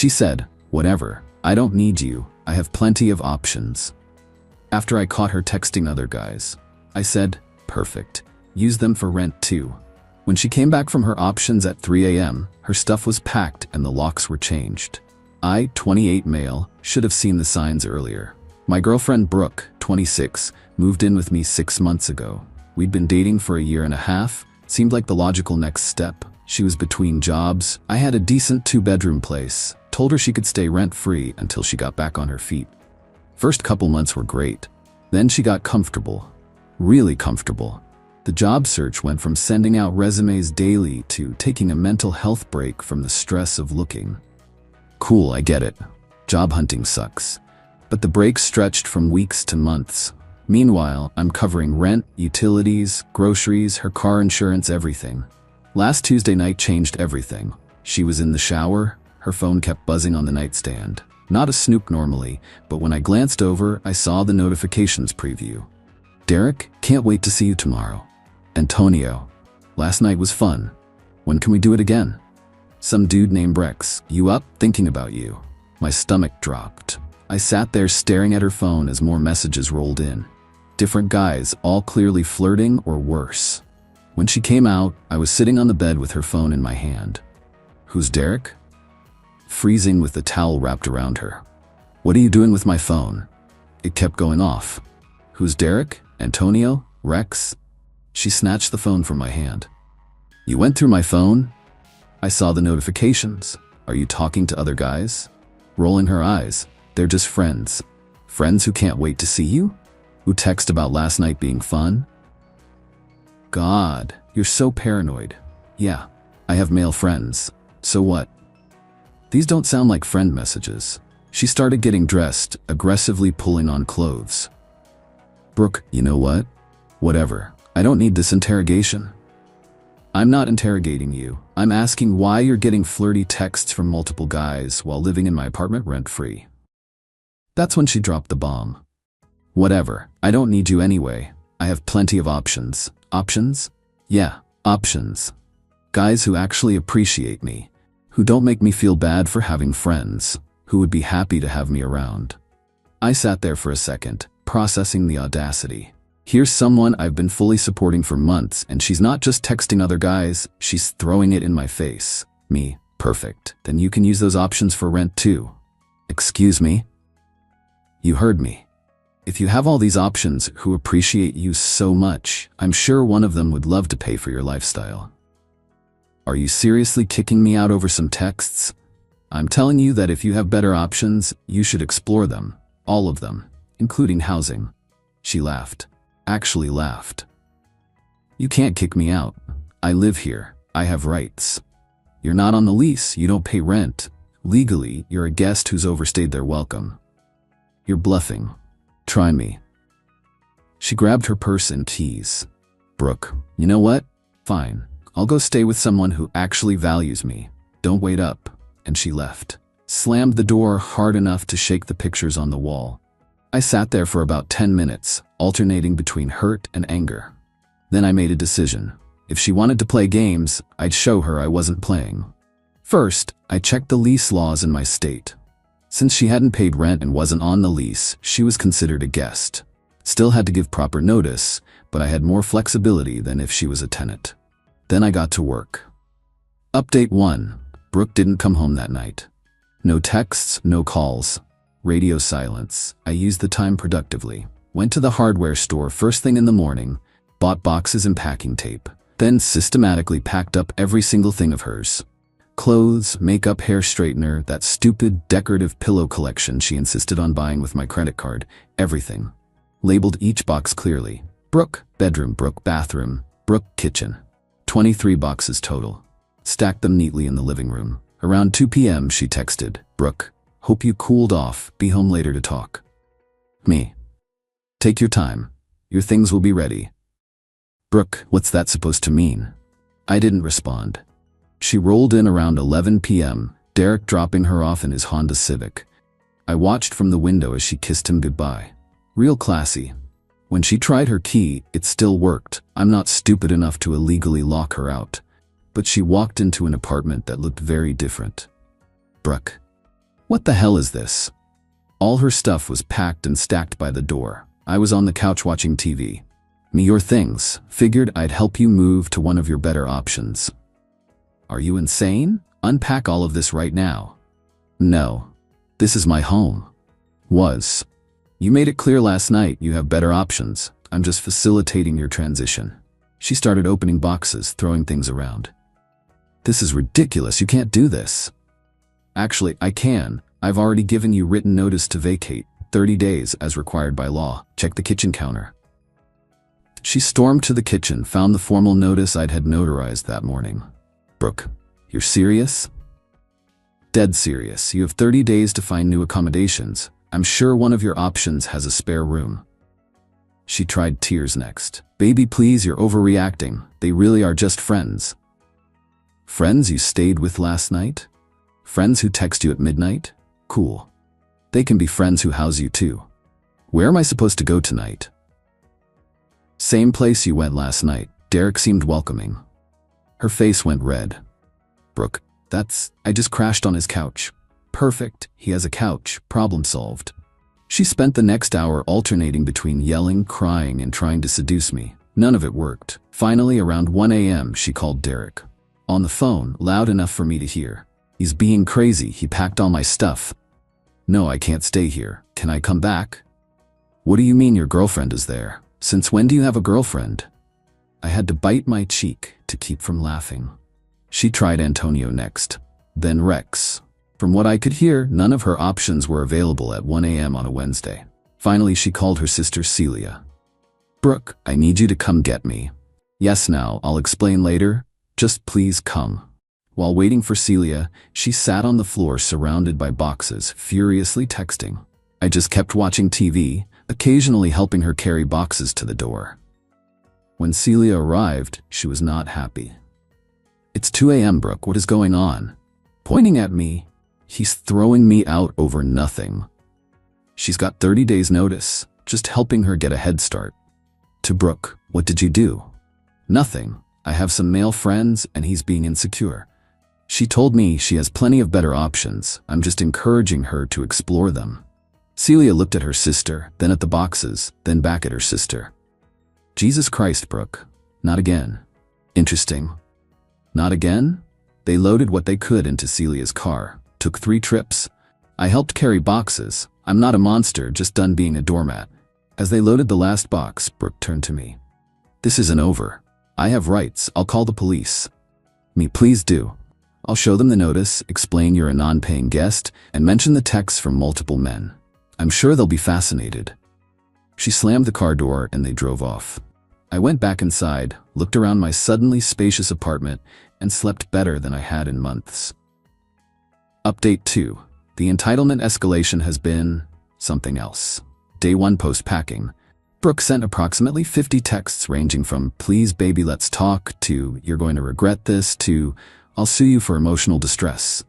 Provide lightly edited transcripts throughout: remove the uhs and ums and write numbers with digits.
She said, "Whatever, I don't need you, I have plenty of options." After I caught her texting other guys, I said, "Perfect, use them for rent too." When she came back from her options at 3 a.m., her stuff was packed and the locks were changed. I, 28 male, should have seen the signs earlier. My girlfriend Brooke, 26, moved in with me 6 months ago. We'd been dating for a year and a half, seemed like the logical next step. She was between jobs. I had a decent 2-bedroom place, told her she could stay rent-free until she got back on her feet. First couple months were great. Then she got comfortable. Really comfortable. The job search went from sending out resumes daily to taking a mental health break from the stress of looking. Cool, I get it. Job hunting sucks. But the break stretched from weeks to months. Meanwhile, I'm covering rent, utilities, groceries, her car insurance, everything. Last Tuesday night changed everything. She was in the shower, her phone kept buzzing on the nightstand. Not a snoop normally, but when I glanced over, I saw the notifications preview. "Derek, can't wait to see you tomorrow. Antonio, last night was fun. When can we do it again? Some dude named Rex, you up? Thinking about you." My stomach dropped. I sat there staring at her phone as more messages rolled in. Different guys, all clearly flirting or worse. When she came out, I was sitting on the bed with her phone in my hand. "Who's Derek?" Freezing with the towel wrapped around her. "What are you doing with my phone?" It kept going off. "Who's Derek? Antonio? Rex?" She snatched the phone from my hand. "You went through my phone?" I saw the notifications. "Are you talking to other guys?" Rolling her eyes. "They're just friends. Friends who can't wait to see you? Who text about last night being fun?" God, you're so paranoid. "Yeah, I have male friends. So what?" These don't sound like friend messages. She started getting dressed, aggressively pulling on clothes. "Brooke, you know what? Whatever. I don't need this interrogation." "I'm not interrogating you. I'm asking why you're getting flirty texts from multiple guys while living in my apartment rent-free." That's when she dropped the bomb. "Whatever. I don't need you anyway. I have plenty of options." Options? Yeah, options. Guys who actually appreciate me, who don't make me feel bad for having friends, who would be happy to have me around. I sat there for a second, processing the audacity. Here's someone I've been fully supporting for months, and she's not just texting other guys, she's throwing it in my face. Me, perfect. Then you can use those options for rent too. Excuse me? You heard me. If you have all these options who appreciate you so much, I'm sure one of them would love to pay for your lifestyle. Are you seriously kicking me out over some texts? I'm telling you that if you have better options, you should explore them. All of them, including housing. She laughed. Actually laughed. You can't kick me out. I live here. I have rights. You're not on the lease. You don't pay rent. Legally, you're a guest who's overstayed their welcome. You're bluffing. Try me. She grabbed her purse and keys. Brooke, you know what? Fine. I'll go stay with someone who actually values me. Don't wait up. And she left. Slammed the door hard enough to shake the pictures on the wall. I sat there for about 10 minutes, alternating between hurt and anger. Then I made a decision. If she wanted to play games, I'd show her I wasn't playing. First, I checked the lease laws in my state. Since she hadn't paid rent and wasn't on the lease, she was considered a guest. Still had to give proper notice, but I had more flexibility than if she was a tenant. Then I got to work. Update 1. Brooke didn't come home that night. No texts, no calls. Radio silence. I used the time productively. Went to the hardware store first thing in the morning, bought boxes and packing tape, then systematically packed up every single thing of hers. Clothes, makeup, hair straightener, that stupid decorative pillow collection she insisted on buying with my credit card, everything. Labeled each box clearly. Brooke, bedroom, Brooke, bathroom, Brooke, kitchen. 23 boxes total. Stacked them neatly in the living room. Around 2 p.m. she texted, Brooke, hope you cooled off, be home later to talk. Me. Take your time. Your things will be ready. Brooke, what's that supposed to mean? I didn't respond. She rolled in around 11 p.m., Derek dropping her off in his Honda Civic. I watched from the window as she kissed him goodbye. Real classy. When she tried her key, it still worked. I'm not stupid enough to illegally lock her out. But she walked into an apartment that looked very different. Brooke. What the hell is this? All her stuff was packed and stacked by the door. I was on the couch watching TV. Me your things. Figured I'd help you move to one of your better options. Are you insane? Unpack all of this right now. No. This is my home. Was. You made it clear last night you have better options. I'm just facilitating your transition. She started opening boxes, throwing things around. This is ridiculous. You can't do this. Actually, I can. I've already given you written notice to vacate. 30 days as required by law. Check the kitchen counter. She stormed to the kitchen, found the formal notice I'd had notarized that morning. Brooke, you're serious? Dead serious. You have 30 days to find new accommodations. I'm sure one of your options has a spare room. She tried tears next. Baby, please, you're overreacting. They really are just friends. Friends you stayed with last night? Friends who text you at midnight? Cool. They can be friends who house you too. Where am I supposed to go tonight? Same place you went last night. Derek seemed welcoming. Her face went red. Brooke, I just crashed on his couch. Perfect, he has a couch, problem solved. She spent the next hour alternating between yelling, crying, and trying to seduce me. None of it worked. Finally, around 1 a.m., she called Derek. On the phone, loud enough for me to hear. He's being crazy, he packed all my stuff. No, I can't stay here. Can I come back? What do you mean your girlfriend is there? Since when do you have a girlfriend? I had to bite my cheek to keep from laughing. She tried Antonio next, then Rex. From what I could hear, none of her options were available at 1 a.m. on a Wednesday. Finally, she called her sister Celia. Brooke, I need you to come get me. Yes, now, I'll explain later. Just please come. While waiting for Celia, she sat on the floor surrounded by boxes, furiously texting. I just kept watching TV, occasionally helping her carry boxes to the door. When Celia arrived, she was not happy. It's 2 a.m., Brooke, what is going on? Pointing at me. He's throwing me out over nothing. She's got 30 days notice, just helping her get a head start. To Brooke, what did you do? Nothing. I have some male friends and he's being insecure. She told me she has plenty of better options. I'm just encouraging her to explore them. Celia looked at her sister, then at the boxes, then back at her sister. Jesus Christ, Brooke. Not again. Interesting. Not again? They loaded what they could into Celia's car. Took 3 trips. I helped carry boxes. I'm not a monster, just done being a doormat. As they loaded the last box, Brooke turned to me. This isn't over. I have rights. I'll call the police. Me, please do. I'll show them the notice, explain you're a non-paying guest, and mention the texts from multiple men. I'm sure they'll be fascinated. She slammed the car door and they drove off. I went back inside, looked around my suddenly spacious apartment, and slept better than I had in months. Update 2. The entitlement escalation has been something else. Day 1 post-packing. Brooke sent approximately 50 texts ranging from "please baby let's talk" to "you're going to regret this" to "I'll sue you for emotional distress."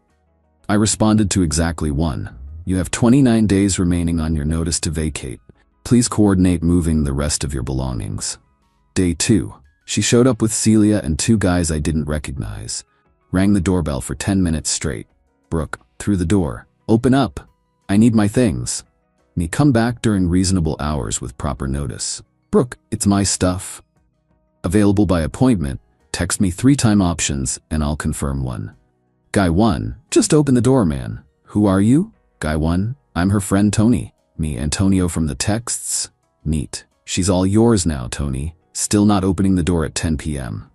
I responded to exactly one. You have 29 days remaining on your notice to vacate. Please coordinate moving the rest of your belongings. Day 2. She showed up with Celia and 2 guys I didn't recognize. Rang the doorbell for 10 minutes straight. Brooke, through the door. Open up. I need my things. Me, come back during reasonable hours with proper notice. Brooke, it's my stuff. Available by appointment. Text me 3 time options and I'll confirm one. Guy 1, just open the door, man. Who are you? Guy 1, I'm her friend Tony. Me, Antonio from the texts. Neat. She's all yours now, Tony. Still not opening the door at 10 p.m.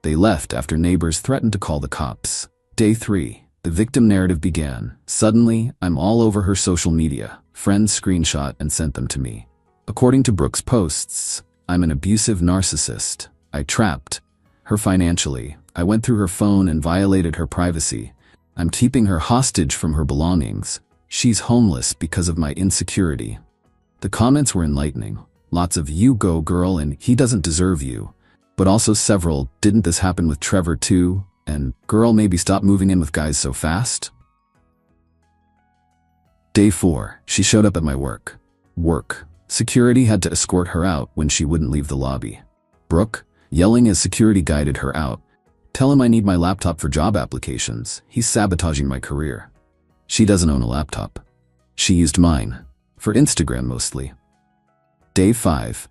They left after neighbors threatened to call the cops. Day 3. The victim narrative began. Suddenly, I'm all over her social media. Friends screenshot and sent them to me. According to Brooke's posts, I'm an abusive narcissist. I trapped her financially. I went through her phone and violated her privacy. I'm keeping her hostage from her belongings. She's homeless because of my insecurity. The comments were enlightening. Lots of "you go girl" and "he doesn't deserve you." But also several "didn't this happen with Trevor too?" and "girl, maybe stop moving in with guys so fast." Day 4. She showed up at my work. Security had to escort her out when she wouldn't leave the lobby. Brooke, yelling as security guided her out. Tell him I need my laptop for job applications. He's sabotaging my career. She doesn't own a laptop. She used mine. For Instagram mostly. Day 5.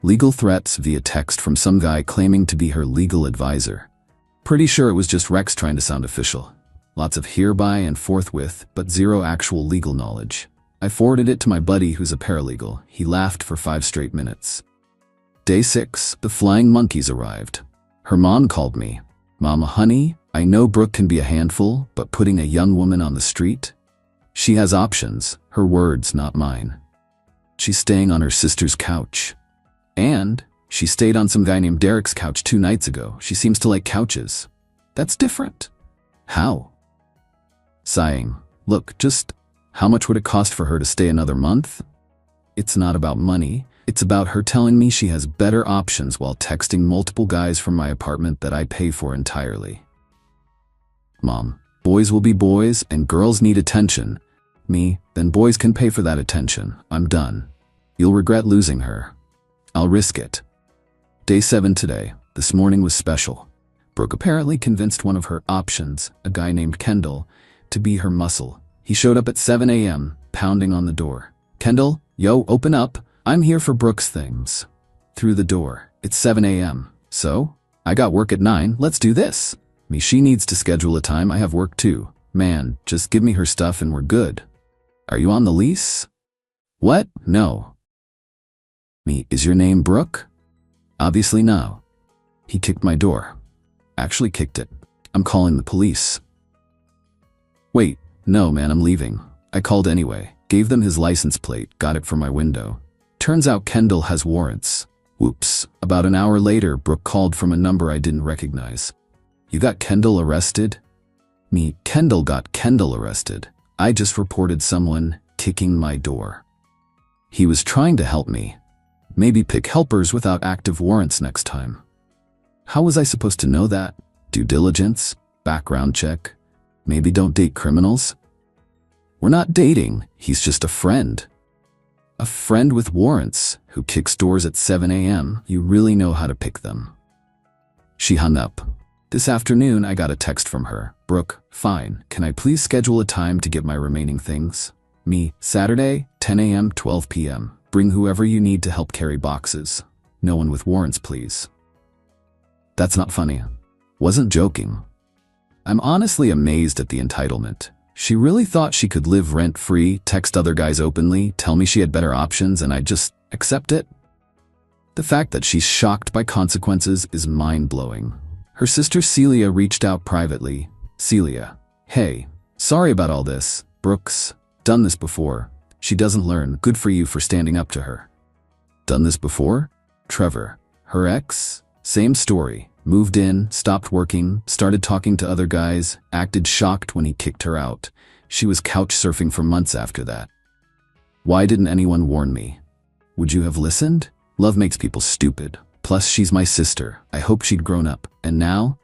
Legal threats via text from some guy claiming to be her legal advisor. Pretty sure it was just Rex trying to sound official. Lots of hereby and forthwith, but zero actual legal knowledge. I forwarded it to my buddy who's a paralegal. He laughed for 5 straight minutes. Day 6. The flying monkeys arrived. Her mom called me. Mama, honey, I know Brooke can be a handful, but putting a young woman on the street? She has options. Her words, not mine. She's staying on her sister's couch. And she stayed on some guy named Derek's couch 2 nights ago. She seems to like couches. That's different. How? Sighing. Look, just how much would it cost for her to stay another month? It's not about money. It's about her telling me she has better options while texting multiple guys from my apartment that I pay for entirely. Mom, boys will be boys and girls need attention. Me, then boys can pay for that attention. I'm done. You'll regret losing her. I'll risk it. Day 7 today. This morning was special. Brooke apparently convinced one of her options, a guy named Kendall, to be her muscle. He showed up at 7 a.m., pounding on the door. Kendall, yo, open up. I'm here for Brooke's things. Through the door. It's 7 a.m. So? I got work at 9. Let's do this. Me, she needs to schedule a time. I have work too. Man, just give me her stuff and we're good. Are you on the lease? What? No. Me, is your name Brooke? Obviously no. He kicked my door. Actually kicked it. I'm calling the police. Wait, no man, I'm leaving. I called anyway. Gave them his license plate, got it from my window. Turns out Kendall has warrants. Whoops. About an hour later, Brooke called from a number I didn't recognize. You got Kendall arrested? Me, Kendall got Kendall arrested. I just reported someone kicking my door. He was trying to help me. Maybe pick helpers without active warrants next time. How was I supposed to know that? Due diligence? Background check? Maybe don't date criminals? We're not dating. He's just a friend. A friend with warrants who kicks doors at 7 a.m. You really know how to pick them. She hung up. This afternoon, I got a text from her. Brooke, fine. Can I please schedule a time to get my remaining things? Me, Saturday, 10 a.m., 12 p.m. Bring whoever you need to help carry boxes. No one with warrants, please. That's not funny. Wasn't joking. I'm honestly amazed at the entitlement. She really thought she could live rent-free, text other guys openly, tell me she had better options, and I'd just accept it? The fact that she's shocked by consequences is mind-blowing. Her sister Celia reached out privately. Celia, hey, sorry about all this. Brooke's done this before. She doesn't learn. Good for you for standing up to her. Done this before? Trevor, her ex? Same story. Moved in, stopped working, started talking to other guys, acted shocked when he kicked her out. She was couch surfing for months after that. Why didn't anyone warn me? Would you have listened? Love makes people stupid. Plus, she's my sister. I hope she'd grown up. And now?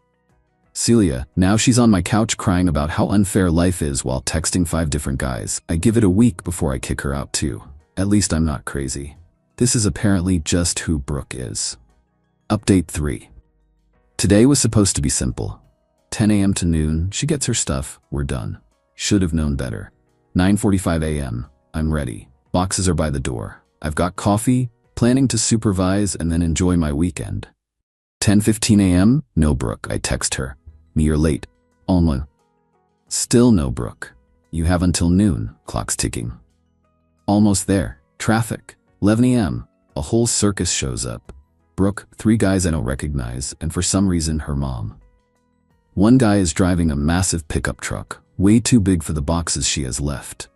Celia, now she's on my couch crying about how unfair life is while texting 5 different guys. I give it a week before I kick her out too. At least I'm not crazy. This is apparently just who Brooke is. Update 3. Today was supposed to be simple. 10 a.m. to noon, she gets her stuff, we're done. Should have known better. 9:45 a.m., I'm ready. Boxes are by the door. I've got coffee, planning to supervise and then enjoy my weekend. 10:15 a.m., no Brooke, I text her. Me, you're late. Alma. Still no Brooke. You have until noon, clock's ticking. Almost there. Traffic. 11 a.m., a whole circus shows up. Brooke, 3 guys I don't recognize, and for some reason her mom. One guy is driving a massive pickup truck, way too big for the boxes she has left.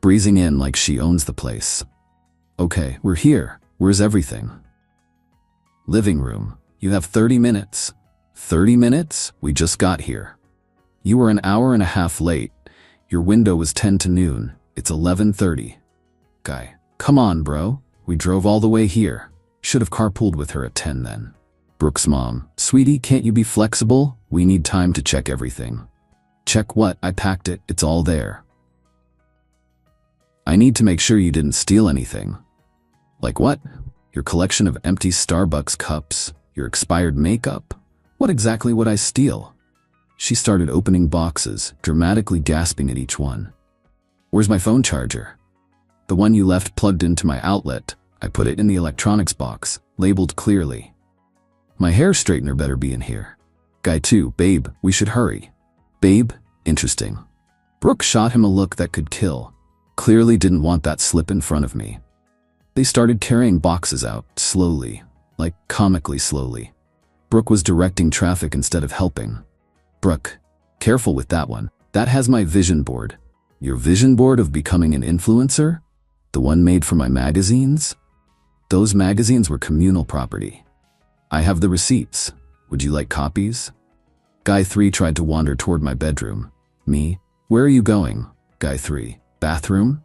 Breezing in like she owns the place. Okay, we're here. Where's everything? Living room. You have 30 minutes. 30 minutes? We just got here. You were an hour and a half late. Your window was 10 to noon. It's 11:30. Guy, come on, bro. We drove all the way here. Should have carpooled with her at 10 then. Brooke's mom, sweetie, can't you be flexible? We need time to check everything. Check what? I packed it. It's all there. I need to make sure you didn't steal anything. Like what? Your collection of empty Starbucks cups? Your expired makeup? What exactly would I steal? She started opening boxes, dramatically gasping at each one. "Where's my phone charger?" "The one you left plugged into my outlet. I put it in the electronics box, labeled clearly." "My hair straightener better be in here." Guy 2, "Babe, we should hurry." "Babe? Interesting." Brooke shot him a look that could kill. Clearly didn't want that slip in front of me. They started carrying boxes out, slowly, like comically slowly. Brooke was directing traffic instead of helping. "Brooke, careful with that one. That has my vision board." "Your vision board of becoming an influencer? The one made for my magazines?" "Those magazines were communal property. I have the receipts. Would you like copies?" Guy 3 tried to wander toward my bedroom. Me, "Where are you going?" Guy 3, "Bathroom?"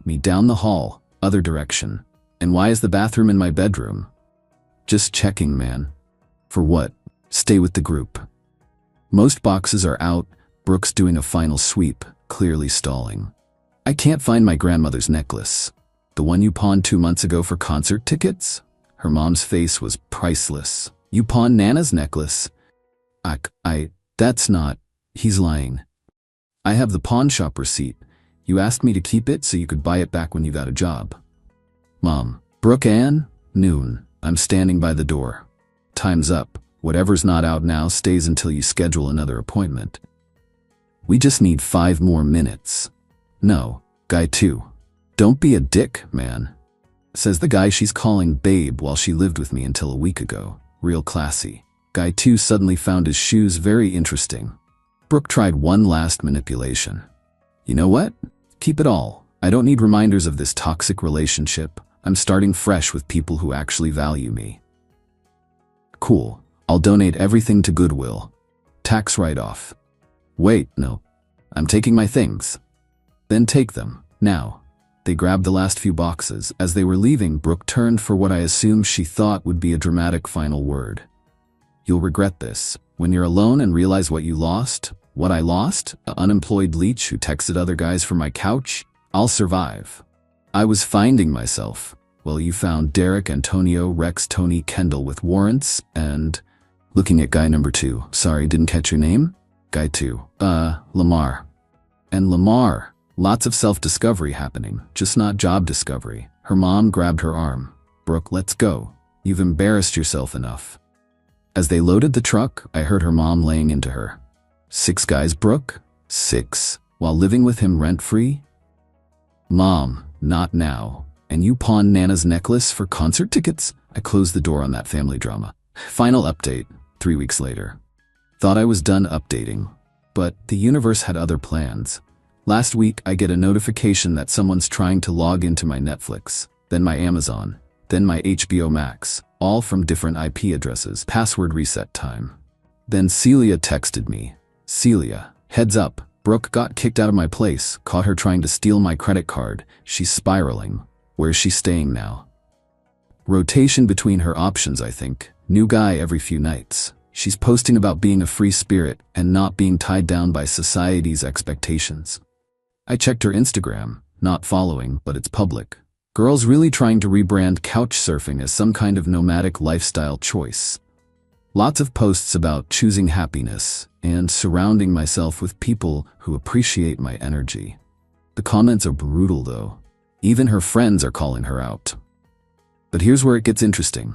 Me, "Down the hall, other direction." "And why is the bathroom in my bedroom?" "Just checking, man." "For what?" "Stay with the group." Most boxes are out. Brooke's doing a final sweep, clearly stalling. "I can't find my grandmother's necklace." "The one you pawned 2 months ago for concert tickets?" Her mom's face was priceless. "You pawned Nana's necklace?" That's not." "He's lying." "I have the pawn shop receipt. You asked me to keep it so you could buy it back when you got a job." "Mom." "Brooke Ann?" "Noon. I'm standing by the door." "Time's up. Whatever's not out now stays until you schedule another appointment." "We just need 5 more minutes." "No." Guy 2. "Don't be a dick, man." Says the guy she's calling babe while she lived with me until a week ago. Real classy. Guy 2 suddenly found his shoes very interesting. Brooke tried one last manipulation. "You know what? Keep it all. I don't need reminders of this toxic relationship. I'm starting fresh with people who actually value me." "Cool. I'll donate everything to Goodwill. Tax write-off." "Wait, no. I'm taking my things." "Then take them, now." They grabbed the last few boxes. As they were leaving, Brooke turned for what I assumed she thought would be a dramatic final word. "You'll regret this. When you're alone and realize what you lost." "What I lost? An unemployed leech who texted other guys from my couch? I'll survive." "I was finding myself." "Well, you found Derek, Antonio, Rex, Tony, Kendall with warrants, and..." Looking at guy number 2. "Sorry, didn't catch your name?" Guy 2. Lamar." "And Lamar. Lots of self-discovery happening, just not job discovery." Her mom grabbed her arm. "Brooke, let's go. You've embarrassed yourself enough." As they loaded the truck, I heard her mom laying into her. 6 guys, Brooke? 6? While living with him rent-free?" "Mom, not now. And you pawned Nana's necklace for concert tickets?" I closed the door on that family drama. Final update, 3 weeks later. Thought I was done updating. But the universe had other plans. Last week, I get a notification that someone's trying to log into my Netflix, then my Amazon, then my HBO Max, all from different IP addresses. Password reset time. Then Celia texted me. "Celia, heads up. Brooke got kicked out of my place. Caught her trying to steal my credit card. She's spiraling. Where's she staying now?" Rotation between her options, I think. New guy every few nights. She's posting about being a free spirit and not being tied down by society's expectations. I checked her Instagram. Not following, but it's public. Girl's really trying to rebrand couch surfing as some kind of nomadic lifestyle choice. Lots of posts about choosing happiness and surrounding myself with people who appreciate my energy. The comments are brutal though. Even her friends are calling her out. But here's where it gets interesting.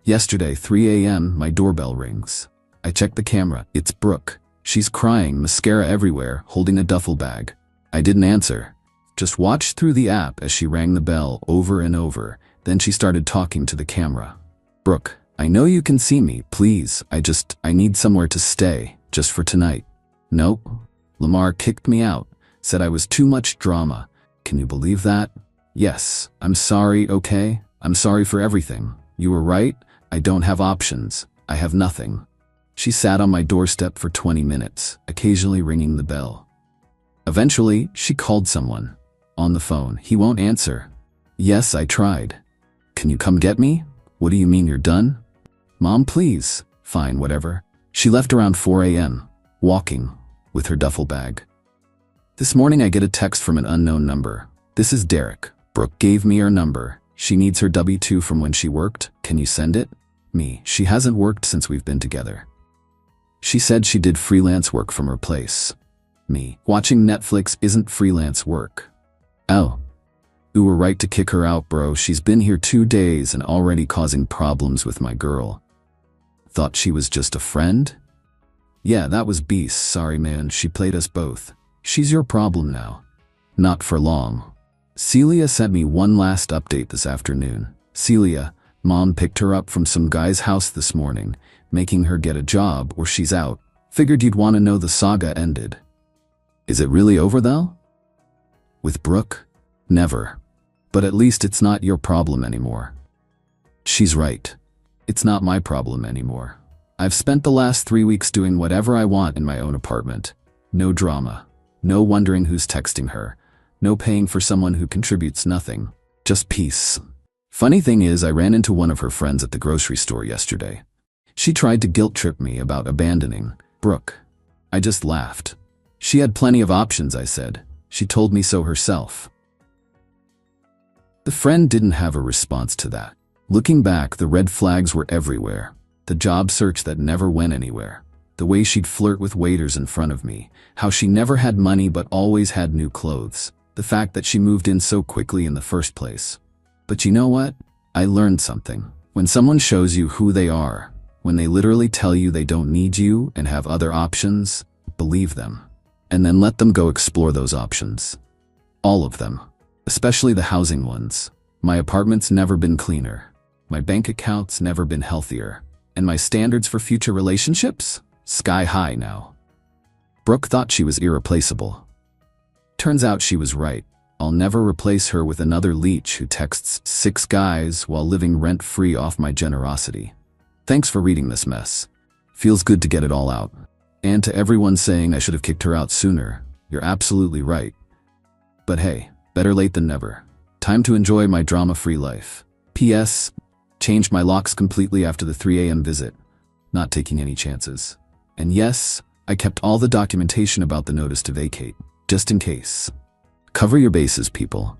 Yesterday, 3 a.m., my doorbell rings. I check the camera. It's Brooke. She's crying, mascara everywhere, holding a duffel bag. I didn't answer. Just watched through the app as she rang the bell over and over. Then she started talking to the camera. "Brooke, I know you can see me, please. I need somewhere to stay, just for tonight." "Nope." Lamar kicked me out, said I was too much drama. Can you believe that? "Yes, I'm sorry, okay? I'm sorry for everything. You were right, I don't have options. I have nothing." She sat on my doorstep for 20 minutes, occasionally ringing the bell. Eventually, she called someone. On the phone, he won't answer. "Yes, I tried." "Can you come get me?" "What do you mean you're done?" "Mom, please." "Fine, whatever." She left around 4 a.m., walking, with her duffel bag. This morning I get a text from an unknown number. "This is Derek. Brooke gave me her number. She needs her W-2 from when she worked. Can you send it?" Me, "She hasn't worked since we've been together." She said she did freelance work from her place. Me. Watching Netflix isn't freelance work. Oh. You were right to kick her out, bro. She's been here 2 days and already causing problems with my girl. Thought she was just a friend? Yeah, that was beast. Sorry, man. She played us both. She's your problem now. Not for long. Celia sent me one last update this afternoon. Celia, mom picked her up from some guy's house this morning, making her get a job or she's out. Figured you'd want to know the saga ended. Is it really over though? With Brooke? Never. But at least it's not your problem anymore. She's right. It's not my problem anymore. I've spent the last 3 weeks doing whatever I want in my own apartment. No drama. No wondering who's texting her. No paying for someone who contributes nothing. Just peace. Funny thing is, I ran into one of her friends at the grocery store yesterday. She tried to guilt trip me about abandoning Brooke. I just laughed. She had plenty of options, I said. She told me so herself. The friend didn't have a response to that. Looking back, the red flags were everywhere. The job search that never went anywhere. The way she'd flirt with waiters in front of me. How she never had money but always had new clothes. The fact that she moved in so quickly in the first place. But you know what? I learned something. When someone shows you who they are, when they literally tell you they don't need you and have other options, believe them. And then let them go explore those options. All of them. Especially the housing ones. My apartment's never been cleaner. My bank account's never been healthier. And my standards for future relationships? Sky high now. Brooke thought she was irreplaceable. Turns out she was right. I'll never replace her with another leech who texts 6 guys while living rent-free off my generosity. Thanks for reading this mess. Feels good to get it all out. And to everyone saying I should have kicked her out sooner, you're absolutely right. But hey, better late than never. Time to enjoy my drama-free life. P.S. Changed my locks completely after the 3 a.m. visit. Not taking any chances. And yes, I kept all the documentation about the notice to vacate, just in case. Cover your bases, people.